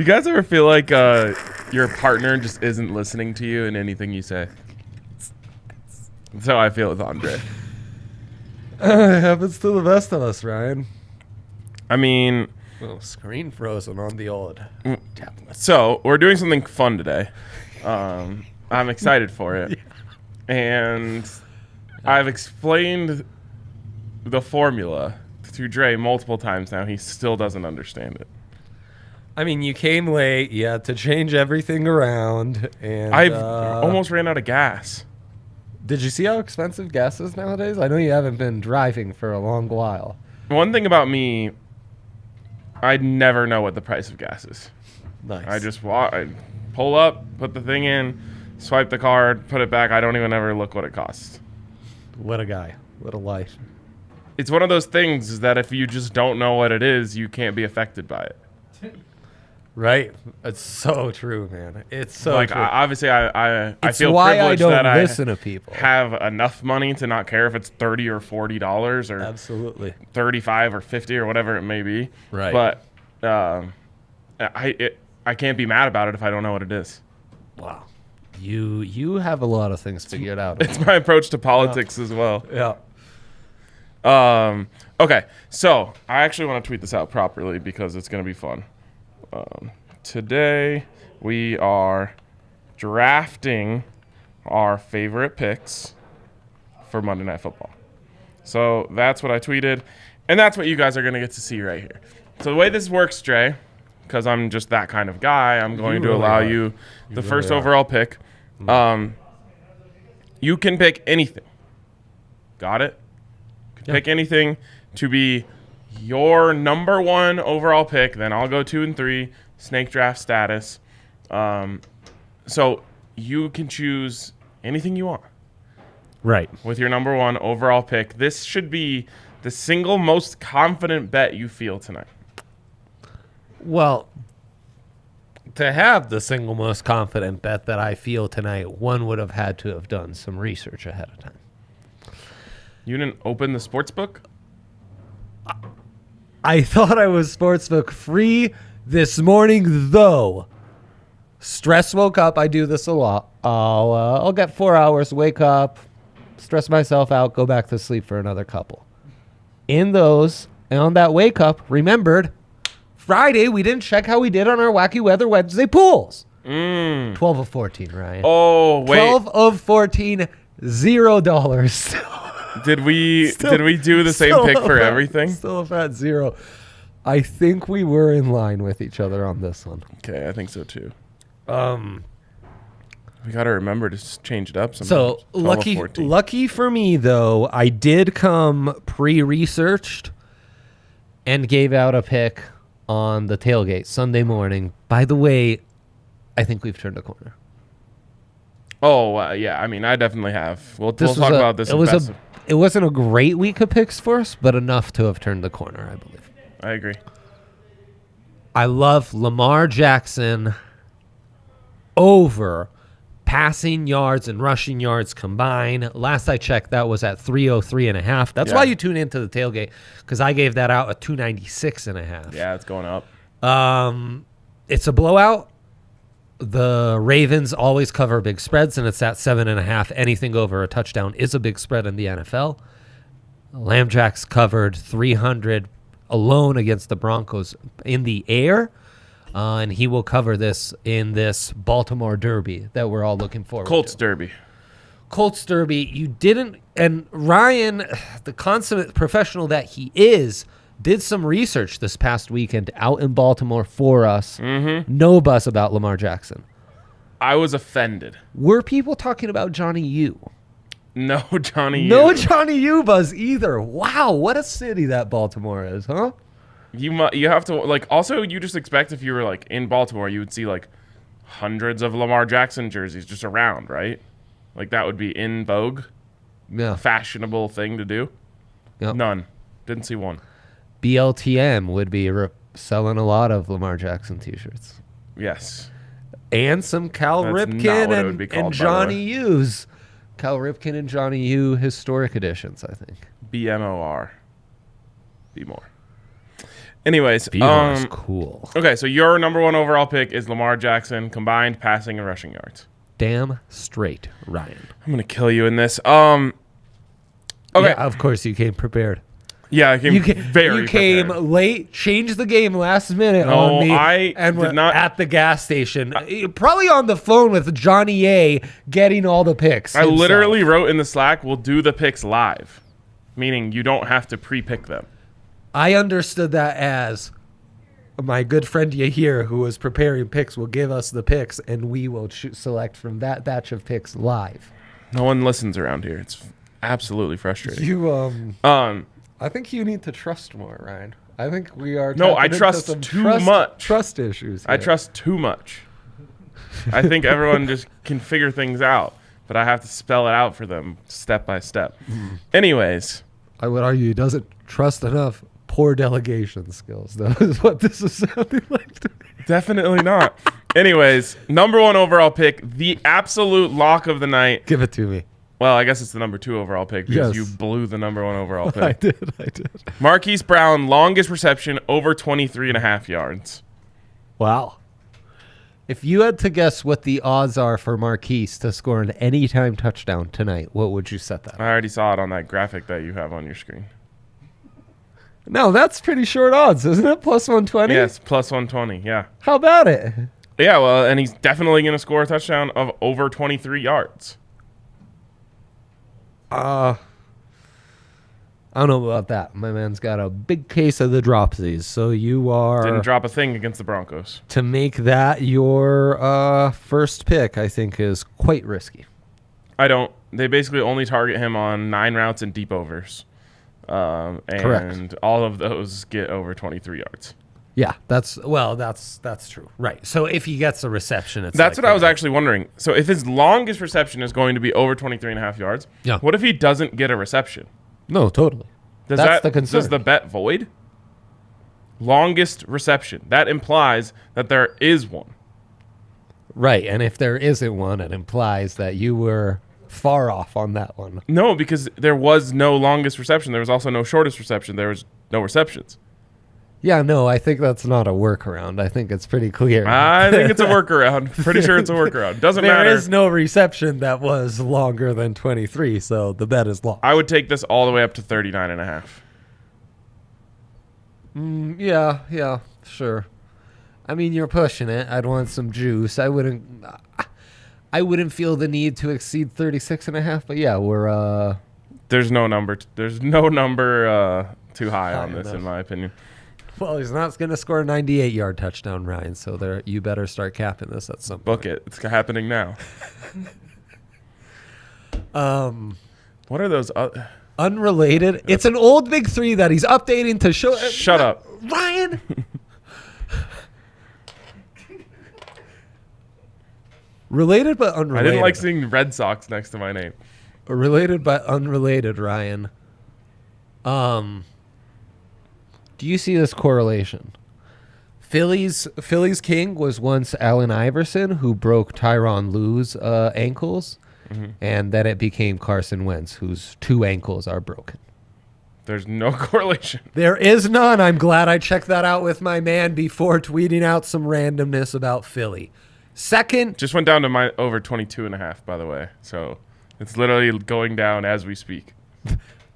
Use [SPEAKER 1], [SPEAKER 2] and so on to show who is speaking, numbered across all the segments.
[SPEAKER 1] You guys ever feel like your partner just isn't listening to you in anything you say? That's how I feel with Andre.
[SPEAKER 2] It happens to the best of us, Ryan.
[SPEAKER 1] I mean...
[SPEAKER 2] Well, screen frozen on the old tablet.
[SPEAKER 1] So, we're doing something fun today. I'm excited for it. Yeah. And I've explained the formula to Dre multiple times now. He still doesn't understand it.
[SPEAKER 2] I mean, you came late. You had to change everything around. And
[SPEAKER 1] I've almost ran out of gas.
[SPEAKER 2] Did you see how expensive gas is nowadays? I know you haven't been driving for a long while.
[SPEAKER 1] One thing about me, I never know what the price of gas is.
[SPEAKER 2] Nice.
[SPEAKER 1] I just I pull up, put the thing in, swipe the card, put it back. I don't even ever look what it costs.
[SPEAKER 2] What a guy. What a life.
[SPEAKER 1] It's one of those things that if you just don't know what it is, you can't be affected by it.
[SPEAKER 2] Right? It's so true, man. It's so
[SPEAKER 1] like,
[SPEAKER 2] true.
[SPEAKER 1] Obviously, I
[SPEAKER 2] it's
[SPEAKER 1] feel
[SPEAKER 2] why
[SPEAKER 1] privileged
[SPEAKER 2] I don't
[SPEAKER 1] that
[SPEAKER 2] listen to people.
[SPEAKER 1] Have enough money to not care if it's $30 or $40 or
[SPEAKER 2] absolutely
[SPEAKER 1] $35 or $50 or whatever it may be.
[SPEAKER 2] Right.
[SPEAKER 1] But I can't be mad about it if I don't know what it is.
[SPEAKER 2] Wow. You have a lot of things figured out.
[SPEAKER 1] It's my approach to politics as well.
[SPEAKER 2] Yeah.
[SPEAKER 1] Okay, so I actually want to tweet this out properly because it's going to be fun. Today we are drafting our favorite picks for Monday Night Football. So that's what I tweeted, and that's what you guys are going to get to see right here. So the way this works, Dre, because I'm just that kind of guy, I'm going to allow you the first overall pick. You can pick anything. Got it? Pick anything to be your number one overall pick. Then I'll go 2 and 3, snake draft status. So you can choose anything you want.
[SPEAKER 2] Right.
[SPEAKER 1] With your number one overall pick. This should be the single most confident bet you feel tonight.
[SPEAKER 2] Well, to have the single most confident bet that I feel tonight, one would have had to have done some research ahead of time.
[SPEAKER 1] You didn't open the sports book?
[SPEAKER 2] I thought I was sportsbook free this morning, though. Stress woke up. I do this a lot. I'll get 4 hours, wake up, stress myself out, go back to sleep for another couple. In those, and on that wake up, remembered Friday we didn't check how we did on our Wacky Weather Wednesday pools. 12 of 14, Ryan.
[SPEAKER 1] Oh, wait.
[SPEAKER 2] 12 of 14, $0.
[SPEAKER 1] Did we do the same pick for everything?
[SPEAKER 2] Still a fat 0. I think we were in line with each other on this one.
[SPEAKER 1] Okay, I think so too. We got to remember to change it up sometimes.
[SPEAKER 2] So lucky for me, though, I did come pre-researched and gave out a pick on the tailgate Sunday morning. By the way, I think we've turned a corner.
[SPEAKER 1] Oh, yeah. I mean, I definitely have. We'll talk about this.
[SPEAKER 2] It wasn't a great week of picks for us, but enough to have turned the corner, I believe.
[SPEAKER 1] I agree.
[SPEAKER 2] I love Lamar Jackson over passing yards and rushing yards combined. Last I checked, that was at 303.5. That's why you tune into the tailgate, because I gave that out at 296.5.
[SPEAKER 1] Yeah, it's going up.
[SPEAKER 2] It's a blowout. The Ravens always cover big spreads, and it's at 7.5. Anything over a touchdown is a big spread in the NFL. Lambjacks covered 300 alone against the Broncos in the air, and he will cover this in this Baltimore Derby that we're all looking forward to. Colts Derby. You didn't, and Ryan, the consummate professional that he is, did some research this past weekend out in Baltimore for us. No buzz about Lamar Jackson.
[SPEAKER 1] I was offended.
[SPEAKER 2] Were people talking about Johnny U?
[SPEAKER 1] No Johnny U.
[SPEAKER 2] No Johnny U buzz either. Wow, what a city that Baltimore is, huh?
[SPEAKER 1] You have to, like, also you just expect if you were, like, in Baltimore, you would see, like, hundreds of Lamar Jackson jerseys just around, right? Like, that would be in vogue.
[SPEAKER 2] Yeah.
[SPEAKER 1] Fashionable thing to do.
[SPEAKER 2] Yep.
[SPEAKER 1] None. Didn't see one.
[SPEAKER 2] BLTM would be selling a lot of Lamar Jackson t-shirts.
[SPEAKER 1] Yes.
[SPEAKER 2] And some Cal Ripken and Johnny U's. Cal Ripken and Johnny U historic editions, I think.
[SPEAKER 1] BMOR. Be more. Anyways,
[SPEAKER 2] Beaver's cool.
[SPEAKER 1] okay, so your number 1 overall pick is Lamar Jackson, combined passing and rushing yards.
[SPEAKER 2] Damn straight, Ryan.
[SPEAKER 1] I'm gonna kill you in this. Okay,
[SPEAKER 2] Yeah, of course you came prepared.
[SPEAKER 1] yeah, I came
[SPEAKER 2] You
[SPEAKER 1] very
[SPEAKER 2] came
[SPEAKER 1] prepared.
[SPEAKER 2] late, changed the game last minute
[SPEAKER 1] No,
[SPEAKER 2] on me,
[SPEAKER 1] I
[SPEAKER 2] and
[SPEAKER 1] did
[SPEAKER 2] were
[SPEAKER 1] not-
[SPEAKER 2] at the gas station, probably on the phone with Johnny A, getting all the picks.
[SPEAKER 1] I
[SPEAKER 2] himself.
[SPEAKER 1] literally wrote in the Slack, "We'll do the picks live," meaning you don't have to pre-pick them.
[SPEAKER 2] I understood that as my good friend Yahir, who was preparing picks, will give us the picks, and we will select from that batch of picks live.
[SPEAKER 1] No one listens around here. It's absolutely frustrating.
[SPEAKER 2] You I think you need to trust more, Ryan. I think we are.
[SPEAKER 1] No, I
[SPEAKER 2] tapping into
[SPEAKER 1] trust
[SPEAKER 2] some
[SPEAKER 1] too much.
[SPEAKER 2] Trust issues.
[SPEAKER 1] I
[SPEAKER 2] here.
[SPEAKER 1] trust too much. I think everyone just can figure things out, but I have to spell it out for them step by step. Anyways,
[SPEAKER 2] I would argue he doesn't trust enough. Poor delegation skills, though, is what this is sounding like to me.
[SPEAKER 1] definitely not. Anyways, number 1 overall pick, the absolute lock of the night.
[SPEAKER 2] Give it to me.
[SPEAKER 1] Well, I guess it's the number 2 overall pick because
[SPEAKER 2] Yes.
[SPEAKER 1] you blew the number 1 overall pick.
[SPEAKER 2] I did.
[SPEAKER 1] Marquis Brown, longest reception, over 23.5 yards.
[SPEAKER 2] Wow. If you had to guess what the odds are for Marquise to score an anytime touchdown tonight, what would you set that?
[SPEAKER 1] I already saw it on that graphic that you have on your screen.
[SPEAKER 2] No, that's pretty short odds, isn't it? Plus 120?
[SPEAKER 1] Yes, plus 120, yeah.
[SPEAKER 2] How about it?
[SPEAKER 1] Yeah, well, and he's definitely going to score a touchdown of over 23 yards.
[SPEAKER 2] I don't know about that. My man's got a big case of the dropsies, so you are
[SPEAKER 1] Didn't drop a thing against the Broncos.
[SPEAKER 2] to make that your first pick. I think is quite risky.
[SPEAKER 1] I don't. They basically only target him on 9 routes and deep overs. And
[SPEAKER 2] Correct.
[SPEAKER 1] all of those get over 23 yards.
[SPEAKER 2] Yeah, that's true. Right. So if he gets a reception, it's
[SPEAKER 1] That's
[SPEAKER 2] like
[SPEAKER 1] what I was actually wondering. So if his longest reception is going to be over 23.5 yards,
[SPEAKER 2] Yeah.
[SPEAKER 1] what if he doesn't get a reception?
[SPEAKER 2] No, totally. That's the concern.
[SPEAKER 1] Does the bet void? Longest reception. That implies that there is one.
[SPEAKER 2] Right, and if there isn't one, it implies that you were far off on that one.
[SPEAKER 1] No, because there was no longest reception. There was also no shortest reception. There was no receptions.
[SPEAKER 2] Yeah, no, I think that's not a workaround. I think it's pretty clear.
[SPEAKER 1] I think it's a workaround. Pretty sure it's a workaround. Doesn't
[SPEAKER 2] There
[SPEAKER 1] matter.
[SPEAKER 2] is no reception that was longer than 23, so the bet is lost.
[SPEAKER 1] I would take this all the way up to 39.5.
[SPEAKER 2] Yeah, sure. I mean, you're pushing it. I'd want some juice. I wouldn't feel the need to exceed 36.5, but yeah, we're
[SPEAKER 1] There's no number too high on this,
[SPEAKER 2] enough.
[SPEAKER 1] in my opinion.
[SPEAKER 2] well, he's not going to score a 98-yard touchdown, Ryan, so there you better start capping this at some point.
[SPEAKER 1] Book it. It's happening now. What are those?
[SPEAKER 2] Unrelated. It's an old big three that he's updating to show.
[SPEAKER 1] Shut up.
[SPEAKER 2] Ryan. Related but
[SPEAKER 1] I
[SPEAKER 2] unrelated.
[SPEAKER 1] didn't like seeing Red Sox next to my name.
[SPEAKER 2] Related but unrelated, Ryan. Do you see this correlation? Phillies king was once Allen Iverson, who broke Tyronn Lue's ankles, and then it became Carson Wentz, whose 2 ankles are broken.
[SPEAKER 1] There's no correlation.
[SPEAKER 2] There is none. I'm glad I checked that out with my man before tweeting out some randomness about Philly. Second,
[SPEAKER 1] Just went down to my over 22.5, by the way. So it's literally going down as we speak.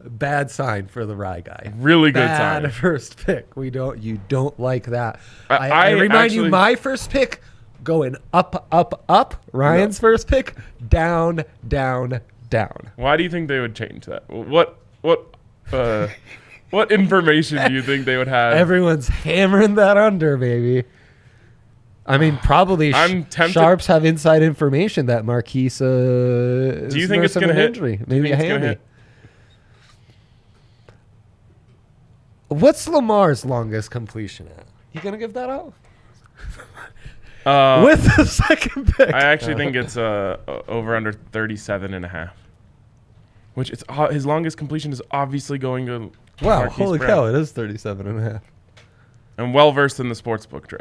[SPEAKER 2] bad sign for the Rye guy.
[SPEAKER 1] Really good
[SPEAKER 2] Bad
[SPEAKER 1] sign.
[SPEAKER 2] first pick. You don't like that.
[SPEAKER 1] I
[SPEAKER 2] I remind you,
[SPEAKER 1] actually-
[SPEAKER 2] my first pick going up, up, up. Ryan's first pick down, down, down.
[SPEAKER 1] Why do you think they would change that? What information do you think they would have?
[SPEAKER 2] Everyone's hammering that under, baby. I mean, probably
[SPEAKER 1] I'm tempted-
[SPEAKER 2] Sharps have inside information that Marquise
[SPEAKER 1] Do you think it's going to hit?
[SPEAKER 2] injury.
[SPEAKER 1] Do you
[SPEAKER 2] Maybe
[SPEAKER 1] think
[SPEAKER 2] a
[SPEAKER 1] it's gonna
[SPEAKER 2] hammy.
[SPEAKER 1] hit?
[SPEAKER 2] What's Lamar's longest completion at? You going to give that out?
[SPEAKER 1] Uh,
[SPEAKER 2] With the second pick.
[SPEAKER 1] I actually think it's over under 37.5. Which it's his longest completion is obviously going to
[SPEAKER 2] Wow,
[SPEAKER 1] Marquise
[SPEAKER 2] holy
[SPEAKER 1] Brown.
[SPEAKER 2] cow, it is 37.5.
[SPEAKER 1] I'm well versed in the sports book, Dre.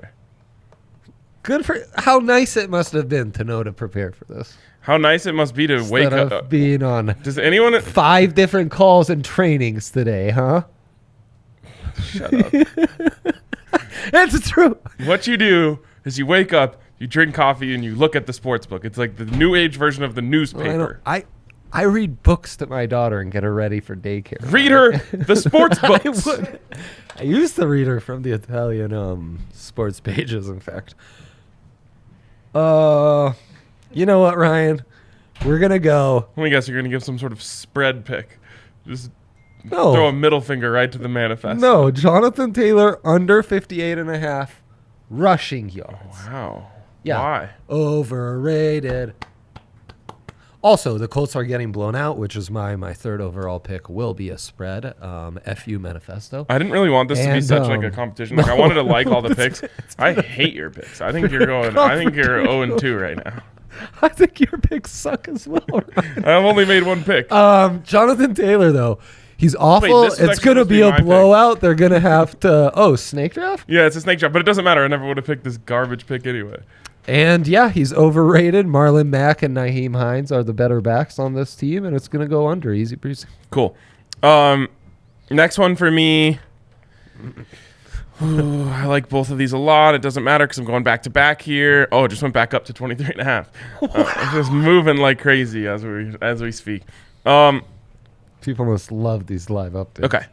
[SPEAKER 2] Good for how nice it must have been to know to prepare for this.
[SPEAKER 1] How nice it must be to wake
[SPEAKER 2] Instead of
[SPEAKER 1] up.
[SPEAKER 2] being on
[SPEAKER 1] Does anyone?
[SPEAKER 2] 5 different calls and trainings today, huh?
[SPEAKER 1] Shut up.
[SPEAKER 2] It's true.
[SPEAKER 1] What you do is you wake up, you drink coffee, and you look at the sports book. It's like the new age version of the newspaper.
[SPEAKER 2] I read books to my daughter and get her ready for daycare.
[SPEAKER 1] Read her the sports books.
[SPEAKER 2] I used to read her from the Italian sports pages, in fact. You know what, Ryan? We're going to go.
[SPEAKER 1] Let me guess, you're going to give some sort of spread pick. Just
[SPEAKER 2] No.
[SPEAKER 1] throw a middle finger right to the manifest.
[SPEAKER 2] No, Jonathan Taylor under 58.5 rushing yards.
[SPEAKER 1] Wow.
[SPEAKER 2] Yeah.
[SPEAKER 1] Why?
[SPEAKER 2] Overrated. Also, the Colts are getting blown out, which is my third overall pick will be a spread. FU Manifesto.
[SPEAKER 1] I didn't really want this to be such like a competition. Like I wanted to like all the picks. I hate your picks. I think you're going. I think you're 0-2 right now.
[SPEAKER 2] I think your picks suck as well. Ryan.
[SPEAKER 1] I've only made one pick.
[SPEAKER 2] Jonathan Taylor, though, he's awful.
[SPEAKER 1] this was
[SPEAKER 2] It's
[SPEAKER 1] actually
[SPEAKER 2] going to
[SPEAKER 1] supposed to
[SPEAKER 2] be
[SPEAKER 1] be
[SPEAKER 2] a
[SPEAKER 1] my pick.
[SPEAKER 2] blowout. They're going to have to. Oh, snake draft?
[SPEAKER 1] Yeah, it's a snake shot, but it doesn't matter. I never would have picked this garbage pick anyway.
[SPEAKER 2] And yeah, he's overrated. Marlon Mack and Nyheim Hines are the better backs on this team, and it's going to go under. Easy breezy.
[SPEAKER 1] Cool. Next one for me. Ooh, I like both of these a lot. It doesn't matter because I'm going back to back here. Oh, it just went back up to 23.5. It's just moving like crazy as we speak.
[SPEAKER 2] People must love these live updates.
[SPEAKER 1] Okay.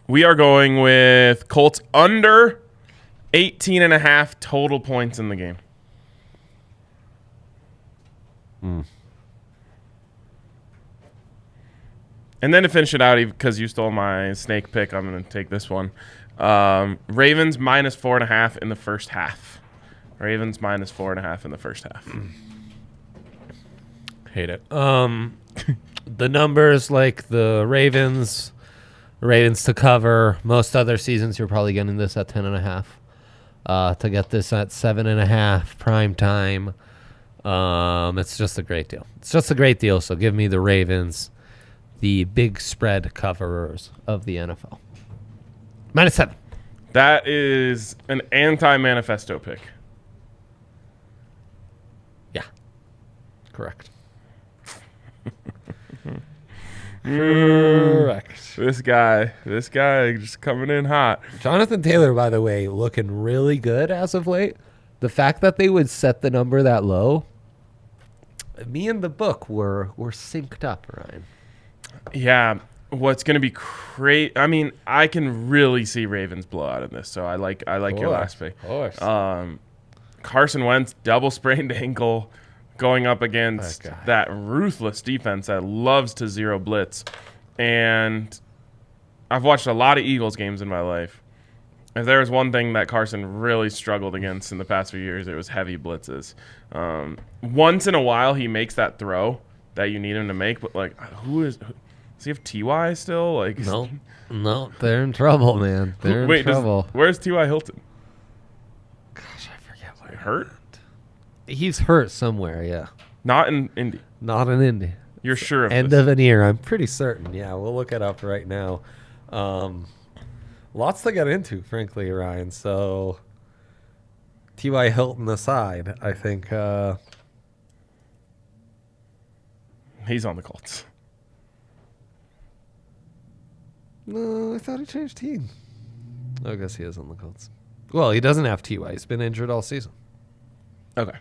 [SPEAKER 1] We are going with Colts under 18.5 total points in the game. And then to finish it out, because you stole my snake pick, I'm going to take this one. Ravens minus 4.5 in the first half. Ravens minus 4.5 in the first half.
[SPEAKER 2] Hate it. The numbers like the Ravens to cover. Most other seasons, you're probably getting this at 10.5. To get this at 7.5 prime time, it's just a great deal. It's just a great deal. So give me the Ravens, the big spread coverers of the NFL. -7.
[SPEAKER 1] That is an anti-manifesto pick.
[SPEAKER 2] Yeah, correct.
[SPEAKER 1] Correct. This guy just coming in hot.
[SPEAKER 2] Jonathan Taylor, by the way, looking really good as of late. The fact that they would set the number that low, me and the book were synced up, Ryan.
[SPEAKER 1] Yeah. What's going to be great? I mean, I can really see Ravens blow out in this. So I like your last pick.
[SPEAKER 2] Of course.
[SPEAKER 1] Carson Wentz, double sprained ankle, going up against that ruthless defense that loves to zero blitz. And I've watched a lot of Eagles games in my life. If there was one thing that Carson really struggled against in the past few years, it was heavy blitzes. Once in a while, he makes that throw that you need him to make. But, like, does he have T.Y. still? Like,
[SPEAKER 2] No, they're in trouble, man. They're in trouble.
[SPEAKER 1] Where's T.Y. Hilton?
[SPEAKER 2] Gosh, I forget where.
[SPEAKER 1] Hurt?
[SPEAKER 2] He's hurt somewhere, yeah.
[SPEAKER 1] Not in Indy.
[SPEAKER 2] Not in Indy.
[SPEAKER 1] You're sure of
[SPEAKER 2] End
[SPEAKER 1] this?
[SPEAKER 2] of an year, I'm pretty certain. Yeah, we'll look it up right now. Lots to get into, frankly, Ryan. So, T.Y. Hilton aside, I think
[SPEAKER 1] He's on the Colts.
[SPEAKER 2] no, I thought he changed team. I guess he is on the Colts. Well, he doesn't have T.Y. He's been injured all season.
[SPEAKER 1] Okay.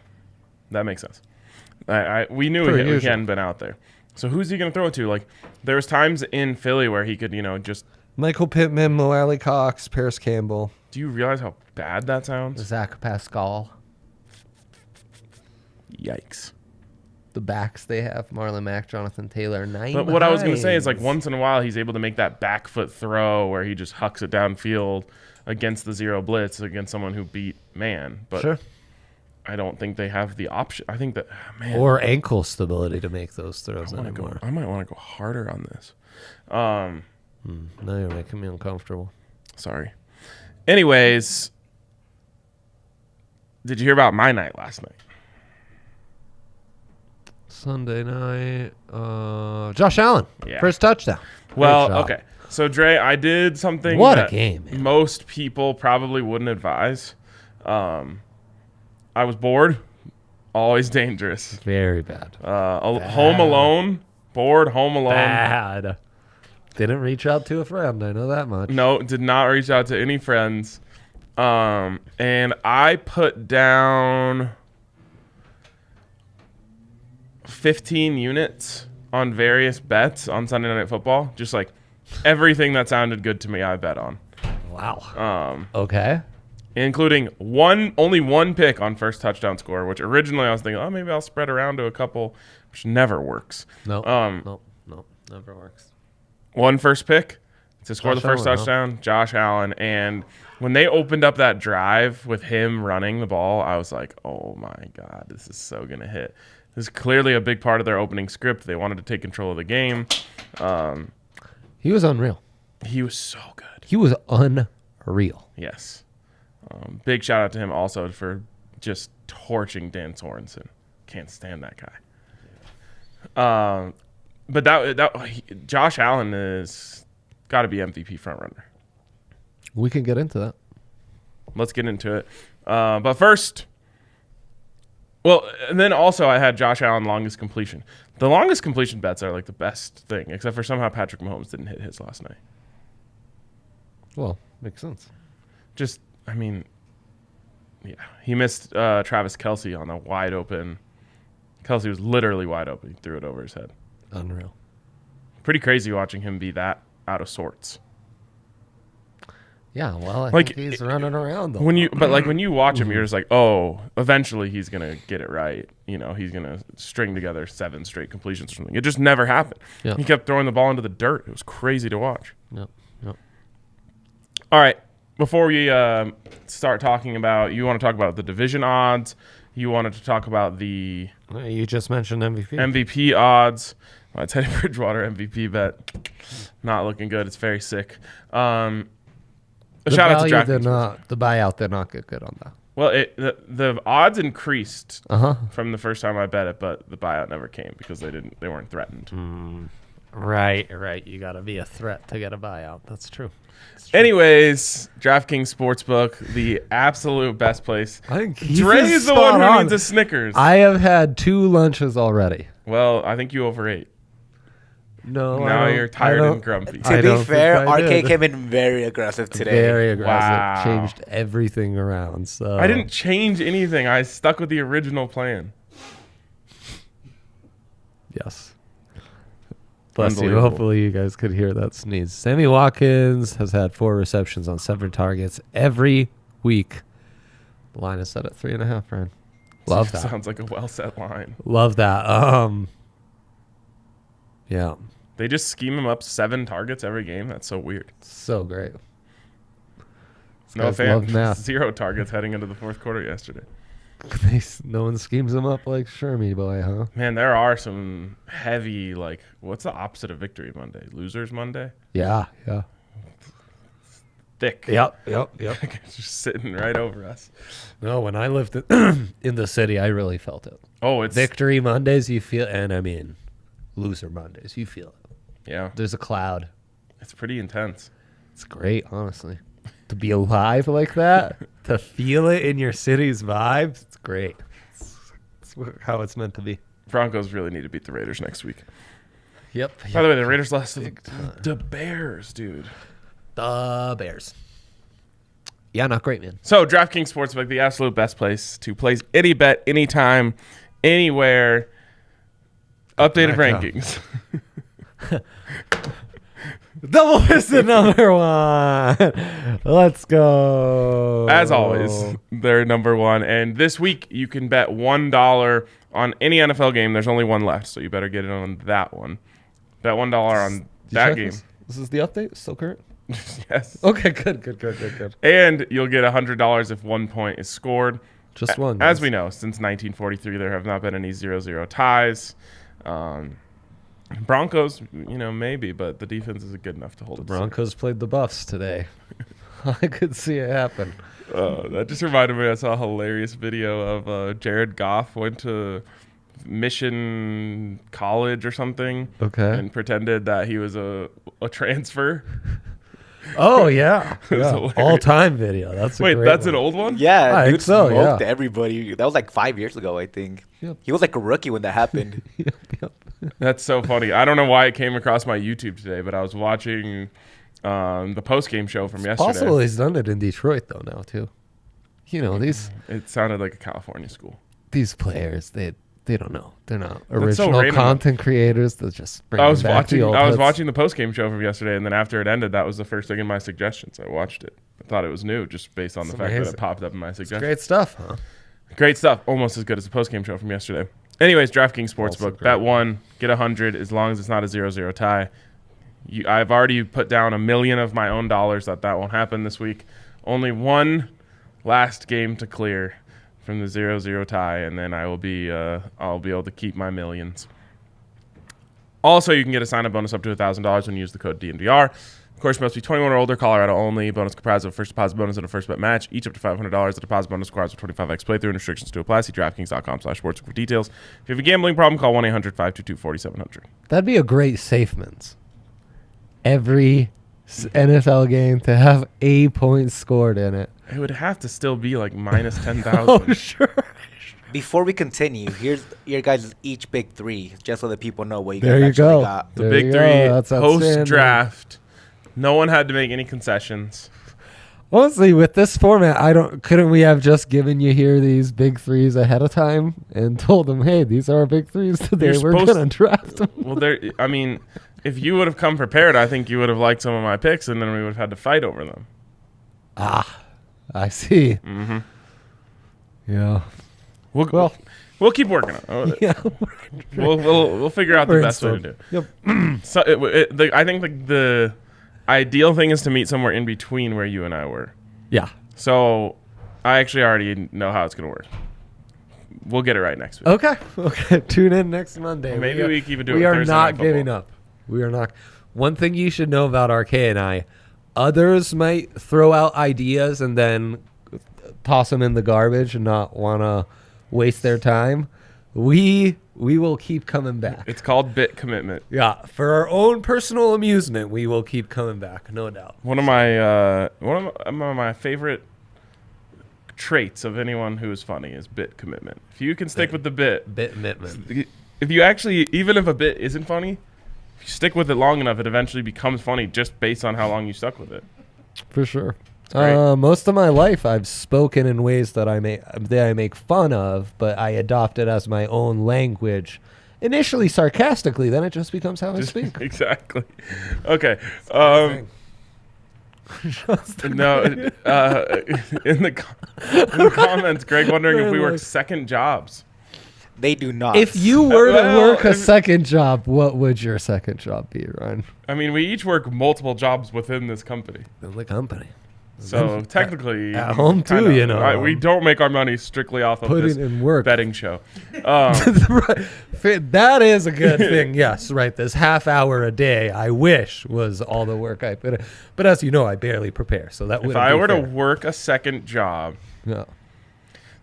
[SPEAKER 1] That makes sense. We knew he hadn't been out there. So who's he going to throw it to? Like, there was times in Philly where he could, just...
[SPEAKER 2] Michael Pittman, Mo Alley Cox, Paris Campbell.
[SPEAKER 1] Do you realize how bad that sounds?
[SPEAKER 2] Zach Pascal.
[SPEAKER 1] Yikes.
[SPEAKER 2] The backs they have, Marlon Mack, Jonathan Taylor, Nyheim
[SPEAKER 1] But what I was going to say is, like,
[SPEAKER 2] Hines.
[SPEAKER 1] once in a while, he's able to make that back foot throw where he just hucks it downfield against the zero blitz against someone who beat man. But
[SPEAKER 2] Sure.
[SPEAKER 1] I don't think they have the option. I think that, man.
[SPEAKER 2] Or ankle stability to make those throws anymore.
[SPEAKER 1] I might want to go harder on this.
[SPEAKER 2] Now you're making me uncomfortable.
[SPEAKER 1] Sorry. Anyways, did you hear about my night last night?
[SPEAKER 2] Sunday night. Josh Allen.
[SPEAKER 1] Yeah.
[SPEAKER 2] First touchdown.
[SPEAKER 1] Well,
[SPEAKER 2] Great job.
[SPEAKER 1] okay. So, Dre, I did something
[SPEAKER 2] What a
[SPEAKER 1] that
[SPEAKER 2] game, man.
[SPEAKER 1] most people probably wouldn't advise. I was bored. Always dangerous.
[SPEAKER 2] Very bad.
[SPEAKER 1] Home alone. Bored, home alone.
[SPEAKER 2] Bad. Didn't reach out to a friend. I know that much.
[SPEAKER 1] No, did not reach out to any friends. And I put down 15 units on various bets on Sunday Night Football. Just like everything that sounded good to me, I bet on.
[SPEAKER 2] Wow. Okay.
[SPEAKER 1] Including only one pick on first touchdown score, which originally I was thinking, oh, maybe I'll spread around to a couple, which never works.
[SPEAKER 2] No, never works.
[SPEAKER 1] One first pick to score
[SPEAKER 2] Josh
[SPEAKER 1] the first
[SPEAKER 2] Allen,
[SPEAKER 1] touchdown, Josh Allen. And when they opened up that drive with him running the ball, I was like, oh my God, this is so going to hit. This is clearly a big part of their opening script. They wanted to take control of the game.
[SPEAKER 2] He was unreal.
[SPEAKER 1] He was so good.
[SPEAKER 2] He was unreal.
[SPEAKER 1] Yes. Big shout out to him also for just torching Dan Sorensen. Can't stand that guy. But Josh Allen is got to be MVP frontrunner.
[SPEAKER 2] We can get into that.
[SPEAKER 1] Let's get into it. But first, and then also I had Josh Allen longest completion. The longest completion bets are like the best thing, except for somehow Patrick Mahomes didn't hit his last night.
[SPEAKER 2] Well, makes sense.
[SPEAKER 1] He missed Travis Kelce on a wide open. Kelce was literally wide open. He threw it over his head.
[SPEAKER 2] Unreal.
[SPEAKER 1] Pretty crazy watching him be that out of sorts.
[SPEAKER 2] Yeah, well, I think he's running around though.
[SPEAKER 1] When you watch him, you're just like, oh, eventually he's gonna get it right. You know, he's gonna string together 7 straight completions or something. It just never happened.
[SPEAKER 2] Yep.
[SPEAKER 1] He kept throwing the ball into the dirt. It was crazy to watch.
[SPEAKER 2] Yep.
[SPEAKER 1] All right, before we start talking about, you want to talk about the division odds. You wanted to talk about the
[SPEAKER 2] You just mentioned MVP.
[SPEAKER 1] MVP odds. My Teddy Bridgewater MVP bet. Not looking good. It's very sick. Shout out to DraftKings.
[SPEAKER 2] The buyout did not get good on that.
[SPEAKER 1] Well, the odds increased
[SPEAKER 2] Uh-huh.
[SPEAKER 1] from the first time I bet it, but the buyout never came because they weren't threatened.
[SPEAKER 2] Right. You got to be a threat to get a buyout. That's true.
[SPEAKER 1] Anyways, DraftKings Sportsbook, the absolute best place.
[SPEAKER 2] I think
[SPEAKER 1] Dre is the one who needs a Snickers.
[SPEAKER 2] I have had 2 lunches already.
[SPEAKER 1] Well, I think you overate.
[SPEAKER 2] No,
[SPEAKER 1] Now you're tired and grumpy.
[SPEAKER 3] To be fair, RK came in very aggressive today.
[SPEAKER 2] Very aggressive.
[SPEAKER 1] Wow.
[SPEAKER 2] Changed everything around. So
[SPEAKER 1] I didn't change anything. I stuck with the original plan.
[SPEAKER 2] Yes. Bless you.
[SPEAKER 1] Unbelievable.
[SPEAKER 2] Hopefully you guys could hear that sneeze. Sammy Watkins has had 4 receptions on 7 targets every week. The line is set at 3.5, Brian. Love that.
[SPEAKER 1] Sounds like a well-set line.
[SPEAKER 2] Love that. Yeah.
[SPEAKER 1] They just scheme him up 7 targets every game. That's so weird.
[SPEAKER 2] So great.
[SPEAKER 1] No
[SPEAKER 2] guys
[SPEAKER 1] fan.
[SPEAKER 2] love math.
[SPEAKER 1] 0 targets heading into the fourth quarter yesterday.
[SPEAKER 2] No one schemes him up like Shermy boy, huh?
[SPEAKER 1] Man, there are some heavy, what's the opposite of Victory Monday? Losers Monday?
[SPEAKER 2] Yeah.
[SPEAKER 1] Thick.
[SPEAKER 2] Yep.
[SPEAKER 1] Just sitting right over us.
[SPEAKER 2] No, when I lived in the city, I really felt it.
[SPEAKER 1] Oh, it's...
[SPEAKER 2] Victory Mondays, you feel, and I mean, loser Mondays, you feel it.
[SPEAKER 1] Yeah.
[SPEAKER 2] There's a cloud.
[SPEAKER 1] It's pretty intense.
[SPEAKER 2] It's great, honestly. To be alive like that, to feel it in your city's vibes, it's great. It's how it's meant to be.
[SPEAKER 1] Broncos really need to beat the Raiders next week.
[SPEAKER 2] Yep.
[SPEAKER 1] By the way, the Raiders lost to the Bears, dude.
[SPEAKER 2] The Bears. Yeah, not great, man.
[SPEAKER 1] So, DraftKings Sportsbook, the absolute best place to place any bet, anytime, anywhere. Updated rankings.
[SPEAKER 2] Double fisted number 1. Let's go.
[SPEAKER 1] As always, they're number 1. And this week, you can bet $1 on any NFL game. There's only one left, so you better get it on that one. Bet $1 on that game.
[SPEAKER 2] This is the update? Still current?
[SPEAKER 1] Yes.
[SPEAKER 2] Okay, good.
[SPEAKER 1] And you'll get $100 if 1 point is scored.
[SPEAKER 2] Just one.
[SPEAKER 1] As we know, since 1943, there have not been any 0-0 ties. Broncos, maybe, but the defense is good enough to hold it.
[SPEAKER 2] Broncos played the Buffs today. I could see it happen.
[SPEAKER 1] That just reminded me, I saw a hilarious video of Jared Goff went to Mission College or something.
[SPEAKER 2] Okay.
[SPEAKER 1] And pretended that he was a transfer.
[SPEAKER 2] Oh, yeah.
[SPEAKER 1] Hilarious.
[SPEAKER 2] All-time video. That's
[SPEAKER 1] an old one?
[SPEAKER 3] Yeah,
[SPEAKER 2] I
[SPEAKER 3] dude
[SPEAKER 2] think so,
[SPEAKER 3] smoked
[SPEAKER 2] yeah.
[SPEAKER 3] everybody. That was like 5 years ago, I think.
[SPEAKER 2] Yep.
[SPEAKER 3] He was like a rookie when that happened.
[SPEAKER 2] Yep.
[SPEAKER 1] That's so funny. I don't know why it came across my YouTube today, but I was watching the post-game show from yesterday.
[SPEAKER 2] Possible he's done it in Detroit, though, now, too. You know,
[SPEAKER 1] It sounded like a California school.
[SPEAKER 2] these players, they don't know. They're not
[SPEAKER 1] That's so
[SPEAKER 2] original
[SPEAKER 1] random.
[SPEAKER 2] content creators. They're just bring
[SPEAKER 1] I was
[SPEAKER 2] back the old hits.
[SPEAKER 1] watching the post-game show from yesterday, and then after it ended, that was the first thing in my suggestions. I watched it. I thought it was new just based on the fact that
[SPEAKER 2] amazing.
[SPEAKER 1] it popped up in my suggestions.
[SPEAKER 2] Great stuff, huh?
[SPEAKER 1] Great stuff. Almost as good as the post-game show from yesterday. Anyways, DraftKings
[SPEAKER 2] Also
[SPEAKER 1] Sportsbook.
[SPEAKER 2] great.
[SPEAKER 1] Bet 1, get 100 as long as it's not a 0-0 tie. I've already put down $1 million of my own dollars that won't happen this week. Only one last game to clear from the 0-0 tie, and then I'll be able to keep my millions. Also, you can get a sign-up bonus up to $1,000 when you use the code DNVR. Of course, you must be 21 or older, Colorado only. Bonus comprised of a first deposit bonus and a first bet match, each up to $500. The deposit bonus requires a 25x playthrough and restrictions to apply. See DraftKings.com/sportsbook for details. If you have a gambling problem, call 1-800-522-4700.
[SPEAKER 2] That'd be a great safements. Every NFL game to have a point scored in it.
[SPEAKER 1] It would have to still be like minus 10,000.
[SPEAKER 2] Oh, sure.
[SPEAKER 3] Before we continue, here's your guys' each big three, just so that people know what you
[SPEAKER 2] There
[SPEAKER 3] guys
[SPEAKER 2] you
[SPEAKER 3] actually
[SPEAKER 2] go.
[SPEAKER 3] got.
[SPEAKER 1] The
[SPEAKER 2] There
[SPEAKER 1] big
[SPEAKER 2] you
[SPEAKER 1] three,
[SPEAKER 2] go. That's outstanding.
[SPEAKER 1] post-draft. No one had to make any concessions.
[SPEAKER 2] Honestly, with this format, couldn't we have just given you here these big threes ahead of time and told them, hey, these are our big threes today.
[SPEAKER 1] You're
[SPEAKER 2] We're
[SPEAKER 1] supposed
[SPEAKER 2] gonna draft them.
[SPEAKER 1] Well, if you would have come prepared, I think you would have liked some of my picks, and then we would have had to fight over them.
[SPEAKER 2] I see.
[SPEAKER 1] Mm-hmm.
[SPEAKER 2] Yeah.
[SPEAKER 1] We'll keep working on it.
[SPEAKER 2] Yeah.
[SPEAKER 1] We'll figure out the best way to do it.
[SPEAKER 2] Yep.
[SPEAKER 1] So I think the ideal thing is to meet somewhere in between where you and I were.
[SPEAKER 2] Yeah.
[SPEAKER 1] So I actually already know how it's going to work. We'll get it right next week.
[SPEAKER 2] Okay. Tune in next Monday.
[SPEAKER 1] Maybe we can even do it
[SPEAKER 2] We
[SPEAKER 1] with
[SPEAKER 2] are
[SPEAKER 1] Thursday
[SPEAKER 2] not
[SPEAKER 1] Night Football.
[SPEAKER 2] giving up. We are not. One thing you should know about RK and I, others might throw out ideas and then toss them in the garbage and not want to waste their time. We will keep coming back.
[SPEAKER 1] It's called bit commitment.
[SPEAKER 2] Yeah, for our own personal amusement, we will keep coming back, no doubt.
[SPEAKER 1] One of my favorite traits of anyone who is funny is bit commitment. If you can stick with the bit,
[SPEAKER 2] Commitment.
[SPEAKER 1] if you actually, even if a bit isn't funny, if you stick with it long enough, it eventually becomes funny just based on how long you stuck with it.
[SPEAKER 2] For sure.
[SPEAKER 1] great.
[SPEAKER 2] Most of my life, I've spoken in ways that I make fun of, but I adopt it as my own language. Initially sarcastically, then it just becomes how I speak.
[SPEAKER 1] Exactly. Okay. No. In the comments, Greg wondering if we work second jobs.
[SPEAKER 3] They do not.
[SPEAKER 2] If you were to
[SPEAKER 1] Well,
[SPEAKER 2] work a second job, what would your second job be, Ryan?
[SPEAKER 1] I mean, we each work multiple jobs within this company.
[SPEAKER 2] In the company.
[SPEAKER 1] So technically,
[SPEAKER 2] at home too,
[SPEAKER 1] kinda,
[SPEAKER 2] you know.
[SPEAKER 1] we don't make our money strictly off of
[SPEAKER 2] Putting
[SPEAKER 1] this
[SPEAKER 2] in work.
[SPEAKER 1] betting show.
[SPEAKER 2] Right. That is a good thing. Yes, right. This half hour a day, I wish was all the work I put in. But as you know, I barely prepare, so that would.
[SPEAKER 1] If I were to work a second job,
[SPEAKER 2] no.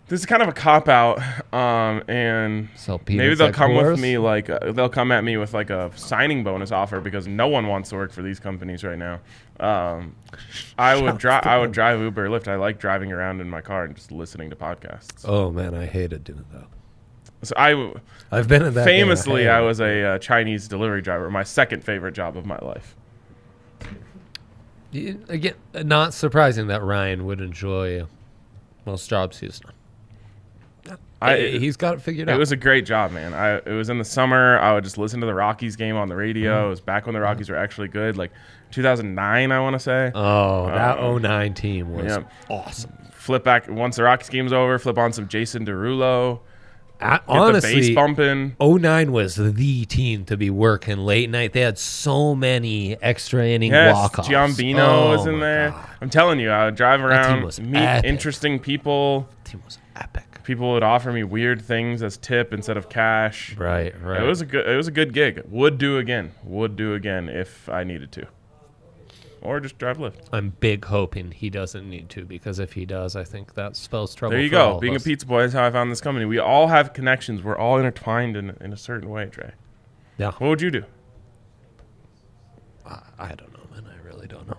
[SPEAKER 1] this is kind of a cop out, and
[SPEAKER 2] Sell
[SPEAKER 1] maybe
[SPEAKER 2] peanuts
[SPEAKER 1] they'll
[SPEAKER 2] at
[SPEAKER 1] come
[SPEAKER 2] Coors?
[SPEAKER 1] with me they'll come at me with like a signing bonus offer because no one wants to work for these companies right now. I would drive Uber or Lyft. I like driving around in my car and just listening to podcasts.
[SPEAKER 2] Oh man, I hated doing that.
[SPEAKER 1] So
[SPEAKER 2] I've been in that.
[SPEAKER 1] famously
[SPEAKER 2] game.
[SPEAKER 1] I was a Chinese delivery driver. My second favorite job of my life.
[SPEAKER 2] Again, not surprising that Ryan would enjoy most jobs he's done. He's got it figured out.
[SPEAKER 1] It was a great job, man. It was in the summer. I would just listen to the Rockies game on the radio. It was back when the Rockies were actually good, like 2009, I want to say.
[SPEAKER 2] Oh, that 09 team was
[SPEAKER 1] yeah.
[SPEAKER 2] awesome.
[SPEAKER 1] Flip back once the Rockies game's over. Flip on some Jason Derulo. Get the
[SPEAKER 2] Honestly,
[SPEAKER 1] bass bumping.
[SPEAKER 2] 09 was the team to be working late night. They had so many extra inning
[SPEAKER 1] Yes,
[SPEAKER 2] walk-offs.
[SPEAKER 1] Giambino was in
[SPEAKER 2] my
[SPEAKER 1] there.
[SPEAKER 2] God.
[SPEAKER 1] I'm telling you, I would drive
[SPEAKER 2] team
[SPEAKER 1] around,
[SPEAKER 2] was
[SPEAKER 1] meet
[SPEAKER 2] epic.
[SPEAKER 1] interesting people.
[SPEAKER 2] That team was epic.
[SPEAKER 1] People would offer me weird things as tip instead of cash.
[SPEAKER 2] Right.
[SPEAKER 1] It was a good gig. Would do again if I needed to. Or just drive Lyft.
[SPEAKER 2] I'm big hoping he doesn't need to, because if he does, I think that spells trouble.
[SPEAKER 1] There you
[SPEAKER 2] for all
[SPEAKER 1] go.
[SPEAKER 2] of
[SPEAKER 1] Being a
[SPEAKER 2] us.
[SPEAKER 1] pizza boy is how I found this company. We all have connections. We're all intertwined in a certain way, Trey.
[SPEAKER 2] Yeah.
[SPEAKER 1] What would you do?
[SPEAKER 2] I don't know, man. I really don't know.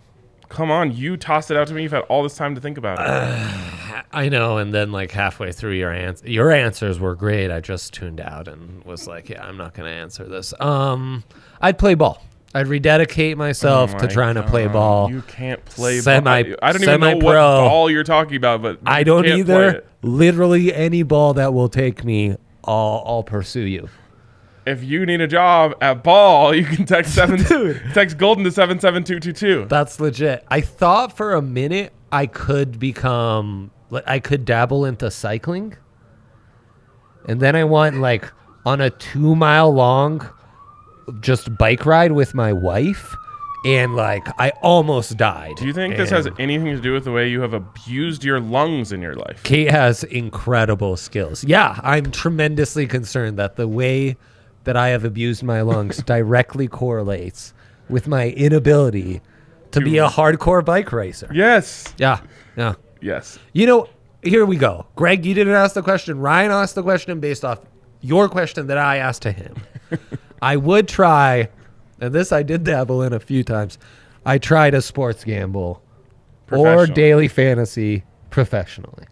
[SPEAKER 1] Come on, you tossed it out to me. You've had all this time to think about it.
[SPEAKER 2] I know, and then like halfway through your answers were great. I just tuned out and was like, yeah, I'm not going to answer this. I'd play ball. I'd rededicate myself to trying to play ball.
[SPEAKER 1] You can't play
[SPEAKER 2] ball.
[SPEAKER 1] I don't even know what ball you're talking about, but
[SPEAKER 2] I don't either. Literally any ball that will take me, I'll pursue you.
[SPEAKER 1] If you need a job at ball, you can text text Golden to 77222.
[SPEAKER 2] That's legit. I thought for a minute I could dabble into cycling. And then I went like on a 2-mile long just bike ride with my wife, and like I almost died.
[SPEAKER 1] Do you think this has anything to do with the way you have abused your lungs in your life?
[SPEAKER 2] Kate has incredible skills. Yeah, I'm tremendously concerned that the way that I have abused my lungs directly correlates with my inability to be a hardcore bike racer.
[SPEAKER 1] Yes.
[SPEAKER 2] Yeah.
[SPEAKER 1] Yes.
[SPEAKER 2] You know, here we go. Greg, you didn't ask the question. Ryan asked the question based off your question that I asked to him. I would try, and this I did dabble in a few times, I tried a sports gamble or daily fantasy professionally.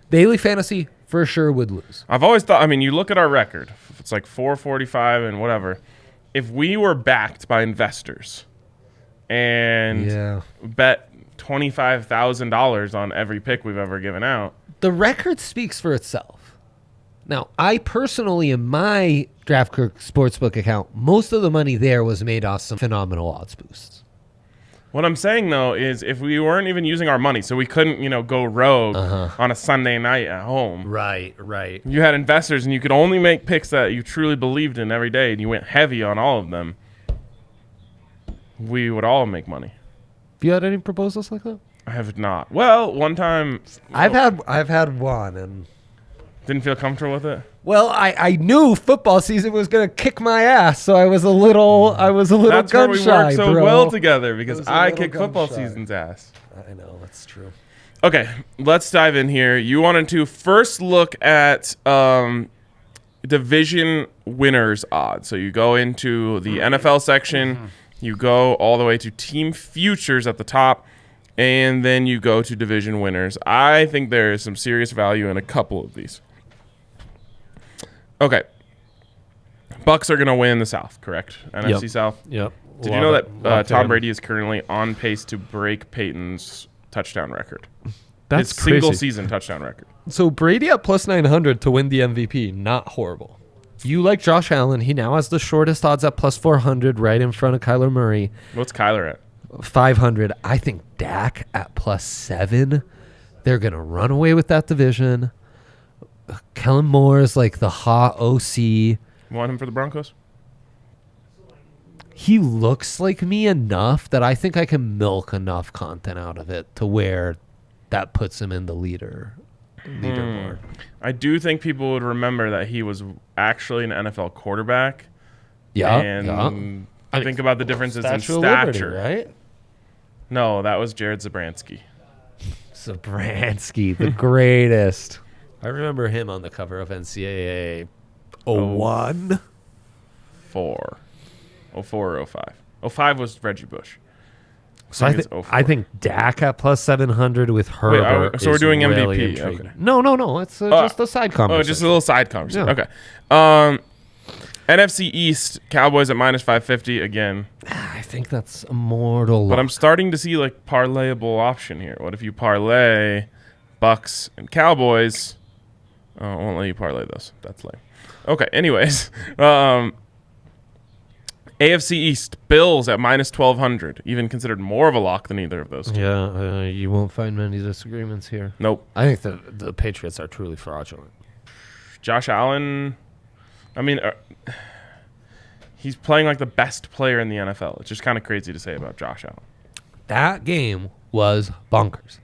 [SPEAKER 2] Daily fantasy for sure would lose.
[SPEAKER 1] I've always thought, I mean, you look at our record, it's like 445 and whatever. If we were backed by investors and bet $25,000 on every pick we've ever given out.
[SPEAKER 2] The record speaks for itself. Now, I personally, in my DraftKings Sportsbook account, most of the money there was made off some phenomenal odds boosts.
[SPEAKER 1] What I'm saying, though, is if we weren't even using our money, so we couldn't, go rogue on a Sunday night at home.
[SPEAKER 2] Right.
[SPEAKER 1] You had investors, and you could only make picks that you truly believed in every day, and you went heavy on all of them. We would all make money.
[SPEAKER 2] Have you had any proposals like that?
[SPEAKER 1] I have not. Well, one time.
[SPEAKER 2] I've had one, and
[SPEAKER 1] didn't feel comfortable with it.
[SPEAKER 2] Well, I knew football season was gonna kick my ass, so I was a little
[SPEAKER 1] That's
[SPEAKER 2] gun
[SPEAKER 1] why we
[SPEAKER 2] shy,
[SPEAKER 1] work so
[SPEAKER 2] bro.
[SPEAKER 1] well together, because I kick football season's ass.
[SPEAKER 2] I know, that's true.
[SPEAKER 1] Okay, let's dive in here. You wanted to first look at division winners odds. So you go into the NFL section, you go all the way to team futures at the top, and then you go to division winners. I think there is some serious value in a couple of these. Okay. Bucks are going to win the South, correct? NFC South?
[SPEAKER 2] Yep.
[SPEAKER 1] Did you know that Tom Brady is currently on pace to break Peyton's touchdown record?
[SPEAKER 2] That's
[SPEAKER 1] his
[SPEAKER 2] crazy.
[SPEAKER 1] single-season touchdown record.
[SPEAKER 2] So Brady at plus 900 to win the MVP, not horrible. You like Josh Allen. He now has the shortest odds at plus 400 right in front of Kyler Murray.
[SPEAKER 1] What's Kyler at? 500.
[SPEAKER 2] I think Dak at plus 7. They're going to run away with that division. Kellen Moore is like the hot OC.
[SPEAKER 1] Want him for the Broncos?
[SPEAKER 2] He looks like me enough that I think I can milk enough content out of it to where that puts him in the leaderboard.
[SPEAKER 1] I do think people would remember that he was actually an NFL quarterback.
[SPEAKER 2] Yeah.
[SPEAKER 1] And think about the differences in
[SPEAKER 2] Statue of
[SPEAKER 1] stature.
[SPEAKER 2] Liberty, right?
[SPEAKER 1] No, that was Jared Zabransky.
[SPEAKER 2] Zabransky, the greatest. I remember him on the cover of NCAA 01.
[SPEAKER 1] 04 or 05. 05 was Reggie Bush.
[SPEAKER 2] So I think Dak at plus 700 with Herbert.
[SPEAKER 1] Wait, so we're doing
[SPEAKER 2] really
[SPEAKER 1] MVP.
[SPEAKER 2] intriguing.
[SPEAKER 1] Okay.
[SPEAKER 2] No. It's just a side conversation.
[SPEAKER 1] Oh, just a little side conversation.
[SPEAKER 2] Yeah.
[SPEAKER 1] Okay. NFC East, Cowboys at minus 550 again.
[SPEAKER 2] I think that's a mortal.
[SPEAKER 1] But I'm starting to see like parlayable option here. What if you parlay Bucks and Cowboys? Oh, I won't let you parlay those. That's lame. Okay. Anyways, AFC East, Bills at minus 1,200, even considered more of a lock than either of those two.
[SPEAKER 2] Yeah, you won't find many disagreements here.
[SPEAKER 1] Nope.
[SPEAKER 2] I think the Patriots are truly fraudulent.
[SPEAKER 1] Josh Allen, I mean, he's playing like the best player in the NFL. It's just kind of crazy to say about Josh Allen.
[SPEAKER 2] That game was bonkers.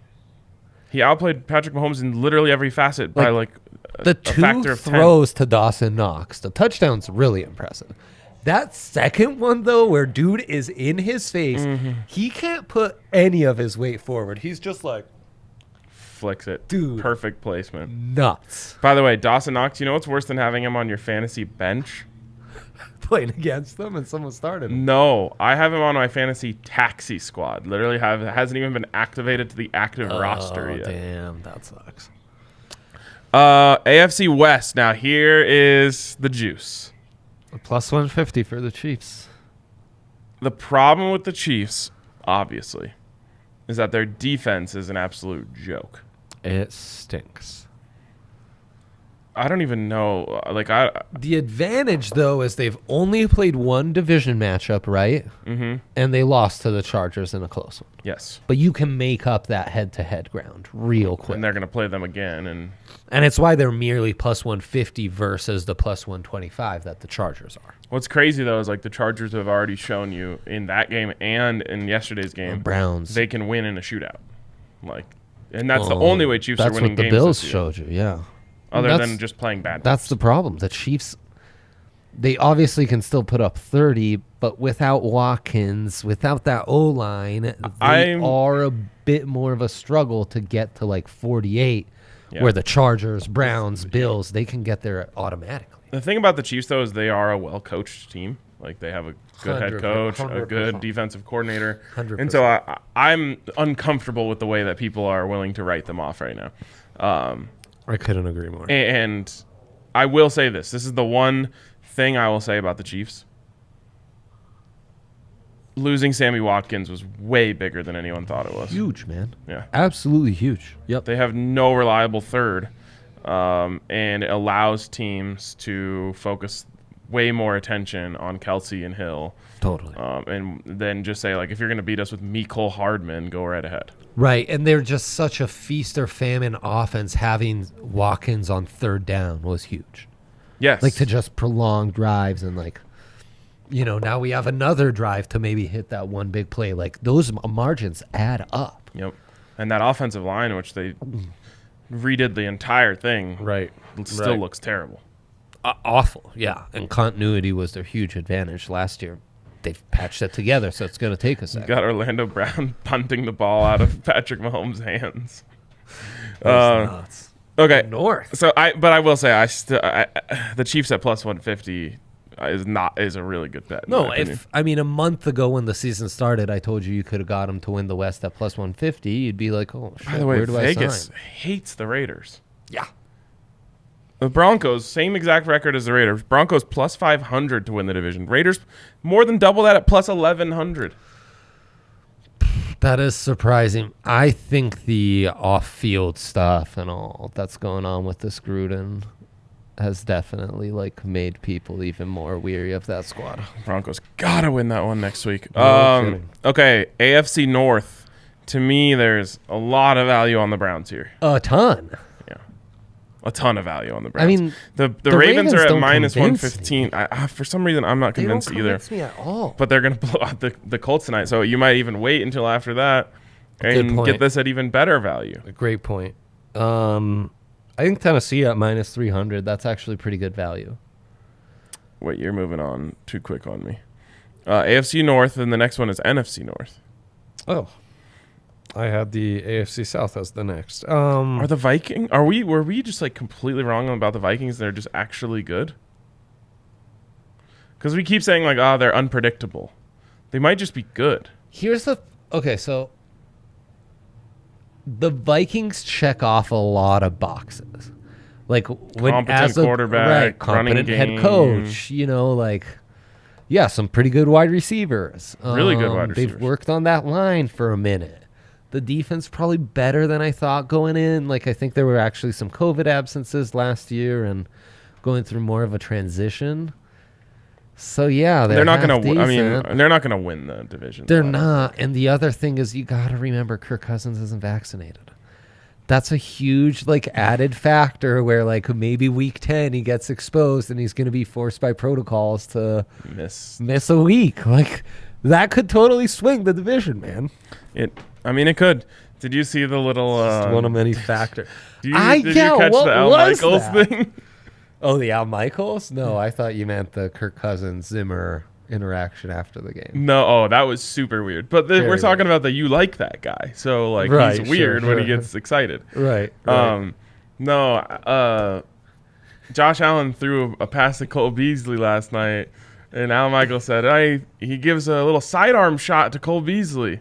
[SPEAKER 1] He outplayed Patrick Mahomes in literally every facet by like
[SPEAKER 2] the
[SPEAKER 1] a factor
[SPEAKER 2] two
[SPEAKER 1] of 10.
[SPEAKER 2] throws to Dawson Knox. The touchdown's really impressive. That second one, though, where dude is in his face, he can't put any of his weight forward. He's just like...
[SPEAKER 1] Flicks it.
[SPEAKER 2] Dude.
[SPEAKER 1] Perfect placement.
[SPEAKER 2] Nuts.
[SPEAKER 1] By the way, Dawson Knox, you know what's worse than having him on your fantasy bench?
[SPEAKER 2] playing against them and someone started him.
[SPEAKER 1] No, I have him on my fantasy taxi squad. Literally hasn't even been activated to the active roster yet.
[SPEAKER 2] Damn, that sucks.
[SPEAKER 1] AFC West. Now here is the juice.
[SPEAKER 2] A plus 150 for the Chiefs.
[SPEAKER 1] The problem with the Chiefs, obviously, is that their defense is an absolute joke.
[SPEAKER 2] It stinks.
[SPEAKER 1] I don't even know.
[SPEAKER 2] The advantage, though, is they've only played one division matchup, right?
[SPEAKER 1] Mm-hmm.
[SPEAKER 2] And they lost to the Chargers in a close one.
[SPEAKER 1] Yes.
[SPEAKER 2] But you can make up that head-to-head ground real quick.
[SPEAKER 1] And they're going to play them again.
[SPEAKER 2] And it's why they're merely plus 150 versus the plus 125 that the Chargers are.
[SPEAKER 1] What's crazy, though, is the Chargers have already shown you in that game and in yesterday's game,
[SPEAKER 2] The Browns.
[SPEAKER 1] they can win in a shootout. And that's the only way Chiefs are winning games.
[SPEAKER 2] That's what the Bills
[SPEAKER 1] this year,
[SPEAKER 2] showed you, yeah.
[SPEAKER 1] other than just playing bad.
[SPEAKER 2] That's the problem. The Chiefs, they obviously can still put up 30, but without Watkins, without that O-line, they are a bit more of a struggle to get to 48, where the Chargers, Browns, Bills, they can get there automatically.
[SPEAKER 1] The thing about the Chiefs, though, is they are a well-coached team. They have a good head coach, 100%. A good defensive coordinator.
[SPEAKER 2] 100%.
[SPEAKER 1] And so I'm uncomfortable with the way that people are willing to write them off right now.
[SPEAKER 2] I couldn't agree more.
[SPEAKER 1] And I will say this. This is the one thing I will say about the Chiefs. Losing Sammy Watkins was way bigger than anyone thought it was.
[SPEAKER 2] Huge, man.
[SPEAKER 1] Yeah.
[SPEAKER 2] Absolutely huge. Yep.
[SPEAKER 1] They have no reliable third, and it allows teams to focus way more attention on Kelsey and Hill.
[SPEAKER 2] Totally.
[SPEAKER 1] And then just say, if you're going to beat us with Mecole Hardman, go right ahead.
[SPEAKER 2] Right, and they're just such a feast or famine offense. Having Watkins on third down was huge.
[SPEAKER 1] Yes.
[SPEAKER 2] To just prolong drives and now we have another drive to maybe hit that one big play. Those margins add up.
[SPEAKER 1] Yep. And that offensive line, which they redid the entire thing, still looks terrible.
[SPEAKER 2] Awful, yeah. And continuity was their huge advantage last year. They've patched it together, so it's going to take a second.
[SPEAKER 1] Got Orlando Brown punting the ball out of Patrick Mahomes' hands.
[SPEAKER 2] Nuts.
[SPEAKER 1] Okay.
[SPEAKER 2] North.
[SPEAKER 1] So I will say the Chiefs at plus 150 is a really good bet.
[SPEAKER 2] No, a month ago when the season started, I told you could have got them to win the West at plus 150. You'd be like, oh shit,
[SPEAKER 1] by the way,
[SPEAKER 2] where do
[SPEAKER 1] Vegas
[SPEAKER 2] I sign?
[SPEAKER 1] hates the Raiders.
[SPEAKER 2] Yeah.
[SPEAKER 1] The Broncos, same exact record as the Raiders. Broncos plus 500 to win the division. Raiders more than double that at plus 1,100.
[SPEAKER 2] That is surprising. I think the off-field stuff and all that's going on with this Gruden has definitely made people even more weary of that squad.
[SPEAKER 1] Broncos gotta win that one next week.
[SPEAKER 2] No
[SPEAKER 1] Okay, AFC North. To me, there's a lot of value on the Browns here.
[SPEAKER 2] A ton.
[SPEAKER 1] A ton of value on the Browns.
[SPEAKER 2] I mean,
[SPEAKER 1] the Ravens are at
[SPEAKER 2] don't
[SPEAKER 1] minus
[SPEAKER 2] convince
[SPEAKER 1] 115. For some reason, I'm not convinced
[SPEAKER 2] they don't
[SPEAKER 1] either.
[SPEAKER 2] convince me at all.
[SPEAKER 1] But they're going to blow out the Colts tonight, so you might even wait until after that and get this at even better value.
[SPEAKER 2] A great point. I think Tennessee at minus 300. That's actually pretty good value.
[SPEAKER 1] Wait, you're moving on too quick on me. AFC North, and the next one is NFC North.
[SPEAKER 2] Oh. I had the AFC South as the next.
[SPEAKER 1] Are the Vikings? Were we just completely wrong about the Vikings? They're just actually good. Because we keep saying they're unpredictable. They might just be good.
[SPEAKER 2] So the Vikings check off a lot of boxes.
[SPEAKER 1] Competent quarterback,
[SPEAKER 2] competent
[SPEAKER 1] running
[SPEAKER 2] head
[SPEAKER 1] game.
[SPEAKER 2] coach. Some pretty good wide receivers.
[SPEAKER 1] Really good wide receivers.
[SPEAKER 2] They've worked on that line for a minute. The defense probably better than I thought going in. I think there were actually some COVID absences last year and going through more of a transition. So they're
[SPEAKER 1] not going to. They're not going to win the division.
[SPEAKER 2] They're not. And the other thing is, you got to remember, Kirk Cousins isn't vaccinated. That's a huge added factor where maybe week 10 he gets exposed and he's going to be forced by protocols to miss a week. That could totally swing the division, man.
[SPEAKER 1] It could. Did you see the little?
[SPEAKER 2] One of many factors.
[SPEAKER 1] Did you catch the Al Michaels thing?
[SPEAKER 2] Oh, the Al Michaels? No, I thought you meant the Kirk Cousins Zimmer interaction after the game.
[SPEAKER 1] No, that was super weird. But we're talking about you like that guy, so he's weird when he gets excited.
[SPEAKER 2] Right.
[SPEAKER 1] No. Josh Allen threw a pass to Cole Beasley last night, And Al Michael said, he gives a little sidearm shot to Cole Beasley.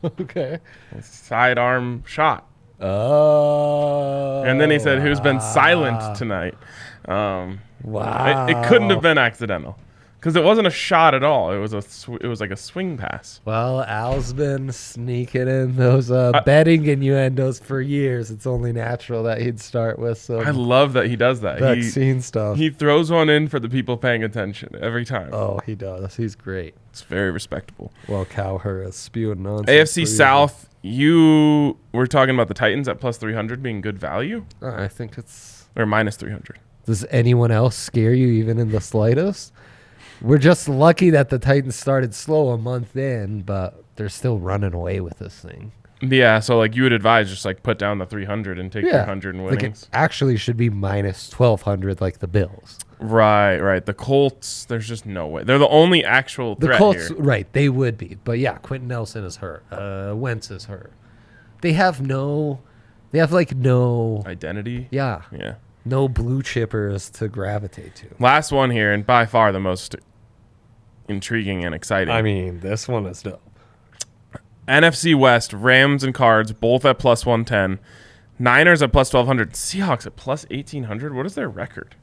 [SPEAKER 2] Okay.
[SPEAKER 1] Sidearm shot.
[SPEAKER 2] Oh.
[SPEAKER 1] And then he said, who's been silent tonight?
[SPEAKER 2] Wow.
[SPEAKER 1] It couldn't have been accidental. Because it wasn't a shot at all. It was like a swing pass.
[SPEAKER 2] Well, Al's been sneaking in those betting innuendos for years. It's only natural that he'd start with some
[SPEAKER 1] I love that he does that.
[SPEAKER 2] vaccine stuff.
[SPEAKER 1] He throws one in for the people paying attention every time.
[SPEAKER 2] Oh, he does. He's great.
[SPEAKER 1] It's very respectable.
[SPEAKER 2] Well, Cowher is spewing nonsense.
[SPEAKER 1] AFC South, you were talking about the Titans at plus 300 being good value?
[SPEAKER 2] I think it's...
[SPEAKER 1] Or minus 300.
[SPEAKER 2] Does anyone else scare you even in the slightest? We're just lucky that the Titans started slow a month in, but they're still running away with this thing.
[SPEAKER 1] Yeah, so like you would advise just like put down the 300 and take your 100 in
[SPEAKER 2] Like
[SPEAKER 1] winnings.
[SPEAKER 2] it actually should be minus 1,200 like the Bills.
[SPEAKER 1] Right. The Colts, there's just no way. They're the only actual
[SPEAKER 2] The
[SPEAKER 1] threat
[SPEAKER 2] Colts,
[SPEAKER 1] here.
[SPEAKER 2] right, they would be. But yeah, Quentin Nelson is hurt. Wentz is hurt. They have no
[SPEAKER 1] Identity?
[SPEAKER 2] yeah,
[SPEAKER 1] Yeah.
[SPEAKER 2] no blue chippers to gravitate to.
[SPEAKER 1] Last one here, and by far the most intriguing and exciting.
[SPEAKER 2] I mean, this one is dope.
[SPEAKER 1] NFC West, Rams and Cards, both at plus 110. Niners at plus 1,200. Seahawks at plus 1,800. What is their record?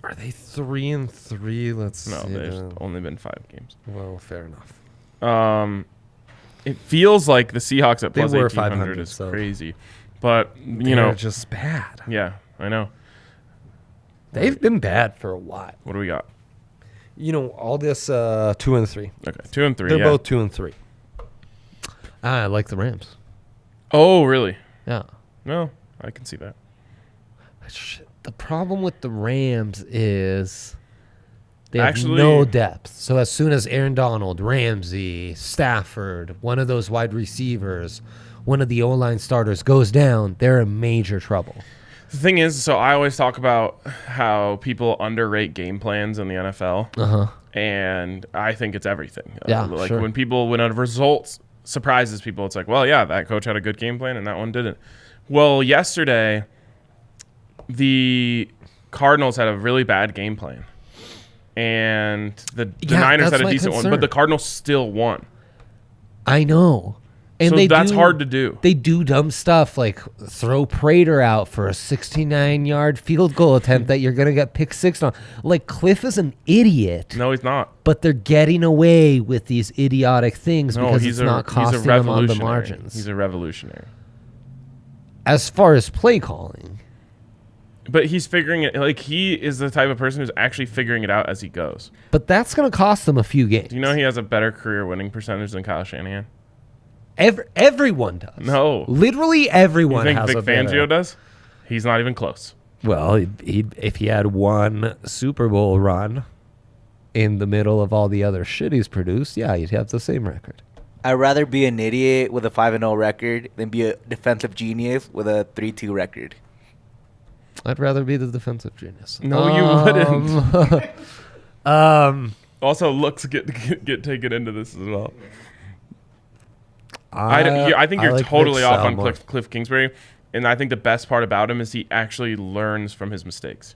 [SPEAKER 2] Are they 3-3? Let's
[SPEAKER 1] No,
[SPEAKER 2] see.
[SPEAKER 1] there's only been 5 games.
[SPEAKER 2] Well, fair enough.
[SPEAKER 1] It feels like the Seahawks at
[SPEAKER 2] They
[SPEAKER 1] plus
[SPEAKER 2] were
[SPEAKER 1] 1,800
[SPEAKER 2] 500,
[SPEAKER 1] is
[SPEAKER 2] so-
[SPEAKER 1] crazy. But,
[SPEAKER 2] They're just bad.
[SPEAKER 1] yeah, I know.
[SPEAKER 2] They've been bad for a while.
[SPEAKER 1] What do we got?
[SPEAKER 2] All this 2-3.
[SPEAKER 1] Okay, 2 and 3.
[SPEAKER 2] They're
[SPEAKER 1] yeah.
[SPEAKER 2] both 2-3. I like the Rams.
[SPEAKER 1] Oh, really?
[SPEAKER 2] Yeah.
[SPEAKER 1] No, I can see that.
[SPEAKER 2] The problem with the Rams is they have
[SPEAKER 1] Actually-
[SPEAKER 2] no depth. So as soon as Aaron Donald, Ramsey, Stafford, one of those wide receivers, one of the O-line starters goes down, they're in major trouble.
[SPEAKER 1] The thing is, so I always talk about how people underrate game plans in the NFL.
[SPEAKER 2] Uh-huh.
[SPEAKER 1] And I think it's everything.
[SPEAKER 2] Yeah,
[SPEAKER 1] like
[SPEAKER 2] sure.
[SPEAKER 1] when a result surprises people, it's like, well, yeah, that coach had a good game plan and that one didn't. Well, yesterday, the Cardinals had a really bad game plan. And the Niners had a decent one, but the Cardinals still won.
[SPEAKER 2] I know. And
[SPEAKER 1] So that's hard to do.
[SPEAKER 2] They do dumb stuff like throw Prater out for a 69-yard field goal attempt that you're going to get pick 6 on. Like, Cliff is an idiot.
[SPEAKER 1] No, he's not.
[SPEAKER 2] But they're getting away with these idiotic things
[SPEAKER 1] No,
[SPEAKER 2] because
[SPEAKER 1] he's
[SPEAKER 2] it's not costing them on the
[SPEAKER 1] revolutionary.
[SPEAKER 2] margins.
[SPEAKER 1] He's a revolutionary.
[SPEAKER 2] As far as play calling,
[SPEAKER 1] But he's figuring it, like, he is the type of person who's actually figuring it out as he goes.
[SPEAKER 2] but that's going to cost them a few games.
[SPEAKER 1] Do you know he has a better career winning percentage than Kyle Shanahan?
[SPEAKER 2] Everyone does.
[SPEAKER 1] No.
[SPEAKER 2] Literally
[SPEAKER 1] You
[SPEAKER 2] everyone
[SPEAKER 1] think
[SPEAKER 2] has
[SPEAKER 1] Vic
[SPEAKER 2] a better.
[SPEAKER 1] Fangio does? He's not even close.
[SPEAKER 2] Well, if he had one Super Bowl run in the middle of all the other shit he's produced, yeah, he'd have the same record.
[SPEAKER 3] I'd rather be an idiot with a 5-0 record than be a defensive genius with a 3-2 record.
[SPEAKER 2] I'd rather be the defensive genius.
[SPEAKER 1] No, you wouldn't. Also, looks get taken into this as well. I think you're
[SPEAKER 2] like
[SPEAKER 1] totally
[SPEAKER 2] Vic
[SPEAKER 1] off on
[SPEAKER 2] Salmon.
[SPEAKER 1] Cliff Kingsbury, and I think the best part about him is he actually learns from his mistakes.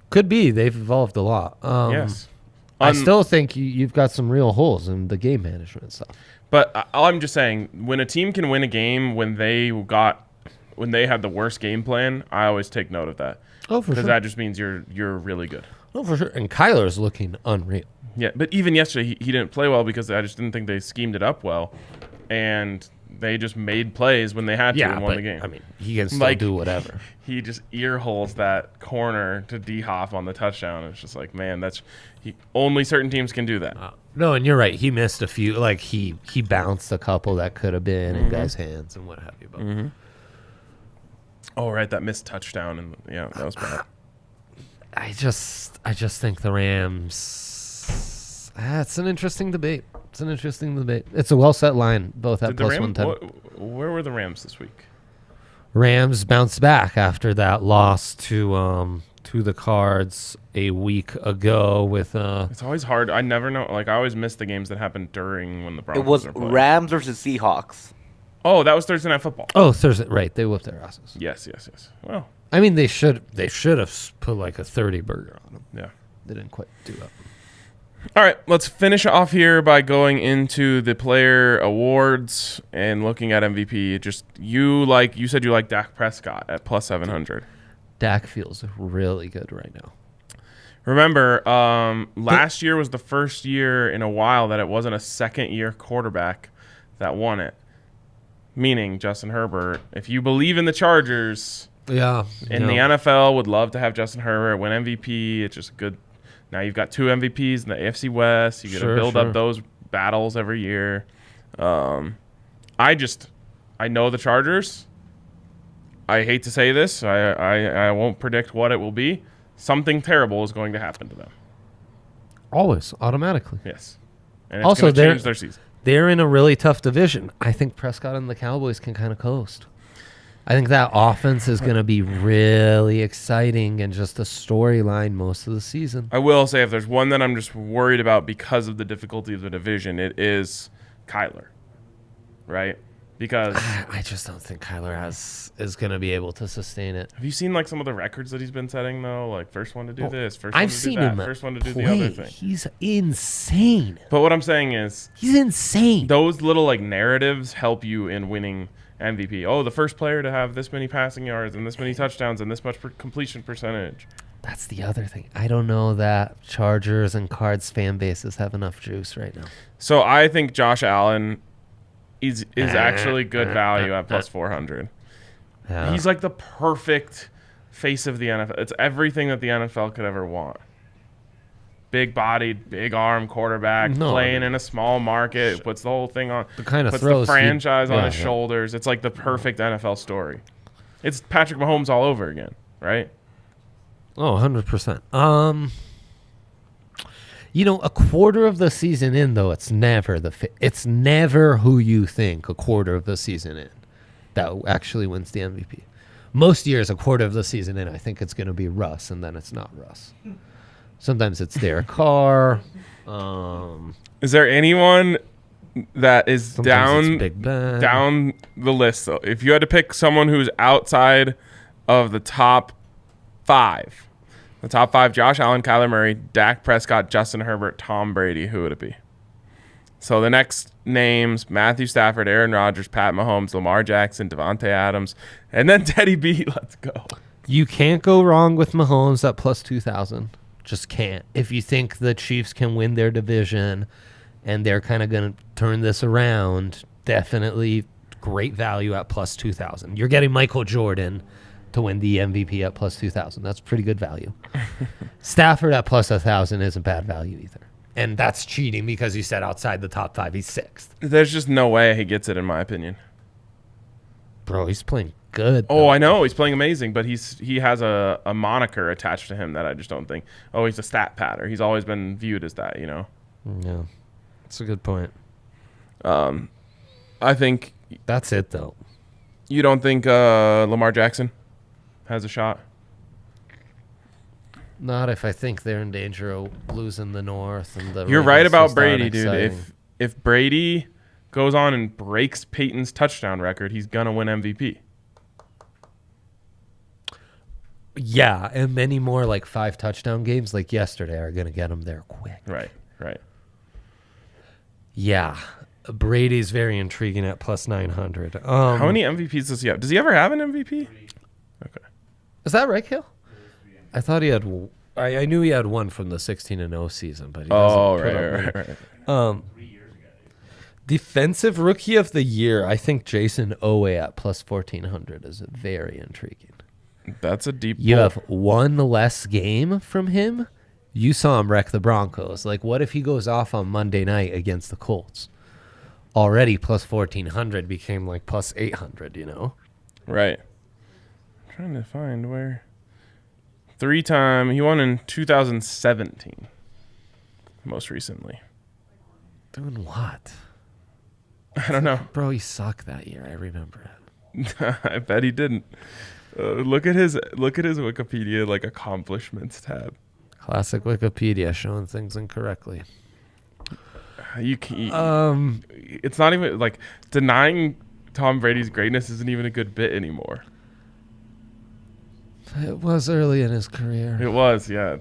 [SPEAKER 2] Could be. They've evolved a lot.
[SPEAKER 1] Yes.
[SPEAKER 2] I still think you've got some real holes in the game management stuff.
[SPEAKER 1] But I'm just saying, when a team can win a game when they had the worst game plan, I always take note of that.
[SPEAKER 2] Oh, for
[SPEAKER 1] Because
[SPEAKER 2] sure.
[SPEAKER 1] that just means you're really good.
[SPEAKER 2] Oh, for sure. And Kyler's looking unreal.
[SPEAKER 1] Yeah, but even yesterday, he didn't play well because I just didn't think they schemed it up well. And they just made plays when they had to and won the game.
[SPEAKER 2] I mean, he can still do whatever.
[SPEAKER 1] He just ear holes that corner to D-Hop on the touchdown. It's just like, man, only certain teams can do that.
[SPEAKER 2] No, and you're right. He missed a few. Like, he bounced a couple that could have been in guys' hands and what have you. But
[SPEAKER 1] Oh, right, that missed touchdown. And yeah, that was bad.
[SPEAKER 2] I just think the Rams. It's an interesting debate. It's a well set line, both at
[SPEAKER 1] Did the
[SPEAKER 2] plus
[SPEAKER 1] Rams,
[SPEAKER 2] 110.
[SPEAKER 1] where were the Rams this week?
[SPEAKER 2] Rams bounced back after that loss to the Cards a week ago with
[SPEAKER 1] It's always hard. I never know. Like, I always miss the games that happened during when the Broncos
[SPEAKER 3] It was
[SPEAKER 1] are playing.
[SPEAKER 3] Rams versus Seahawks.
[SPEAKER 1] Oh, that was Thursday Night Football.
[SPEAKER 2] Thursday. Right, they whooped their asses.
[SPEAKER 1] Yes. Well,
[SPEAKER 2] I mean, they should have put like a 30 burger on them.
[SPEAKER 1] yeah.
[SPEAKER 2] didn't quite do it.
[SPEAKER 1] All right, let's finish off here by going into the player awards and looking at MVP. Just you said you like Dak Prescott at plus 700.
[SPEAKER 2] Dak feels really good right now.
[SPEAKER 1] Remember, last year was the first year in a while that it wasn't a second-year quarterback that won it. Meaning Justin Herbert. If you believe in the Chargers, the NFL would love to have Justin Herbert win MVP. It's just good. Now you've got 2 MVPs in the Afc West. You got to build up those battles every year. I know the Chargers. I hate to say this. I won't predict what it will be. Something terrible is going to happen to them.
[SPEAKER 2] Always, automatically.
[SPEAKER 1] Yes. And it's also, going to change their season.
[SPEAKER 2] They're in a really tough division. I think Prescott and the Cowboys can kind of coast. I think that offense is going to be really exciting and just a storyline most of the season.
[SPEAKER 1] I will say if there's one that I'm just worried about because of the difficulty of the division, it is Kyler, right? Because
[SPEAKER 2] I just don't think Kyler is going to be able to sustain it.
[SPEAKER 1] Have you seen like some of the records that he's been setting though? Like first one to do this, first
[SPEAKER 2] I've
[SPEAKER 1] one to
[SPEAKER 2] seen
[SPEAKER 1] do that,
[SPEAKER 2] him
[SPEAKER 1] first one to do the other thing.
[SPEAKER 2] He's insane.
[SPEAKER 1] But what I'm saying is
[SPEAKER 2] he's insane.
[SPEAKER 1] Those little like narratives help you in winning MVP. Oh, the first player to have this many passing yards and this many touchdowns and this much completion percentage.
[SPEAKER 2] That's the other thing. I don't know that Chargers and Cards fan bases have enough juice right now.
[SPEAKER 1] So I think Josh Allen is actually good value at plus 400. Yeah. He's like the perfect face of the NFL. It's everything that the NFL could ever want. Big-bodied, big-arm quarterback, playing in a small market, puts the whole thing on, puts the franchise on his shoulders. It's like the perfect NFL story. It's Patrick Mahomes all over again, right?
[SPEAKER 2] Oh, 100%. A quarter of the season in, though, it's never it's never who you think a quarter of the season in that actually wins the MVP. Most years, a quarter of the season in, I think it's going to be Russ, and then it's not Russ. Sometimes it's Derek Carr.
[SPEAKER 1] Is there anyone that is down the list, though? If you had to pick someone who's outside of the top 5, Josh Allen, Kyler Murray, Dak Prescott, Justin Herbert, Tom Brady, who would it be? So the next names, Matthew Stafford, Aaron Rodgers, Pat Mahomes, Lamar Jackson, Devontae Adams, and then Teddy B. Let's go.
[SPEAKER 2] You can't go wrong with Mahomes at plus 2,000. Just can't. If you think the Chiefs can win their division and they're kind of going to turn this around, definitely great value at plus 2,000. You're getting Michael Jordan to win the MVP at plus 2,000. That's pretty good value. Stafford at plus 1,000 isn't bad value either. And that's cheating because you said outside the top 5, he's 6th.
[SPEAKER 1] There's just no way he gets it, in my opinion.
[SPEAKER 2] Bro, he's playing good.
[SPEAKER 1] Oh, I know. He's playing amazing, but he has a moniker attached to him that I just don't think. Oh, he's a stat patter. He's always been viewed as that,
[SPEAKER 2] Yeah. That's a good point.
[SPEAKER 1] I think...
[SPEAKER 2] That's it, though.
[SPEAKER 1] You don't think Lamar Jackson has a shot?
[SPEAKER 2] Not if I think they're in danger of losing the North. And the
[SPEAKER 1] You're right about Brady, dude. If Brady goes on and breaks Peyton's touchdown record, he's going to win MVP.
[SPEAKER 2] Yeah, and many more like 5 touchdown games like yesterday are going to get him there quick.
[SPEAKER 1] Right.
[SPEAKER 2] Yeah. Brady's very intriguing at plus 900.
[SPEAKER 1] How many MVPs does he have? Does he ever have an MVP? Okay.
[SPEAKER 2] Is that right, Kale? I thought he had. I knew he had one from the 16-0 season, but he doesn't. Right. Defensive Rookie of the Year. I think Jason Owe at plus 1,400 is very intriguing.
[SPEAKER 1] That's a deep.
[SPEAKER 2] You have one less game from him. You saw him wreck the Broncos. Like, what if he goes off on Monday night against the Colts? Already plus 1,400 became like plus 800.
[SPEAKER 1] Right. I'm trying to find where. 3-time. He won in 2017. Most recently.
[SPEAKER 2] Doing what?
[SPEAKER 1] I don't know.
[SPEAKER 2] Bro, he sucked that year. I remember it.
[SPEAKER 1] I bet he didn't. Look at his Wikipedia like accomplishments tab.
[SPEAKER 2] Classic Wikipedia showing things incorrectly.
[SPEAKER 1] It's not even like denying Tom Brady's greatness isn't even a good bit anymore.
[SPEAKER 2] It was early in his career.
[SPEAKER 1] It was, yeah.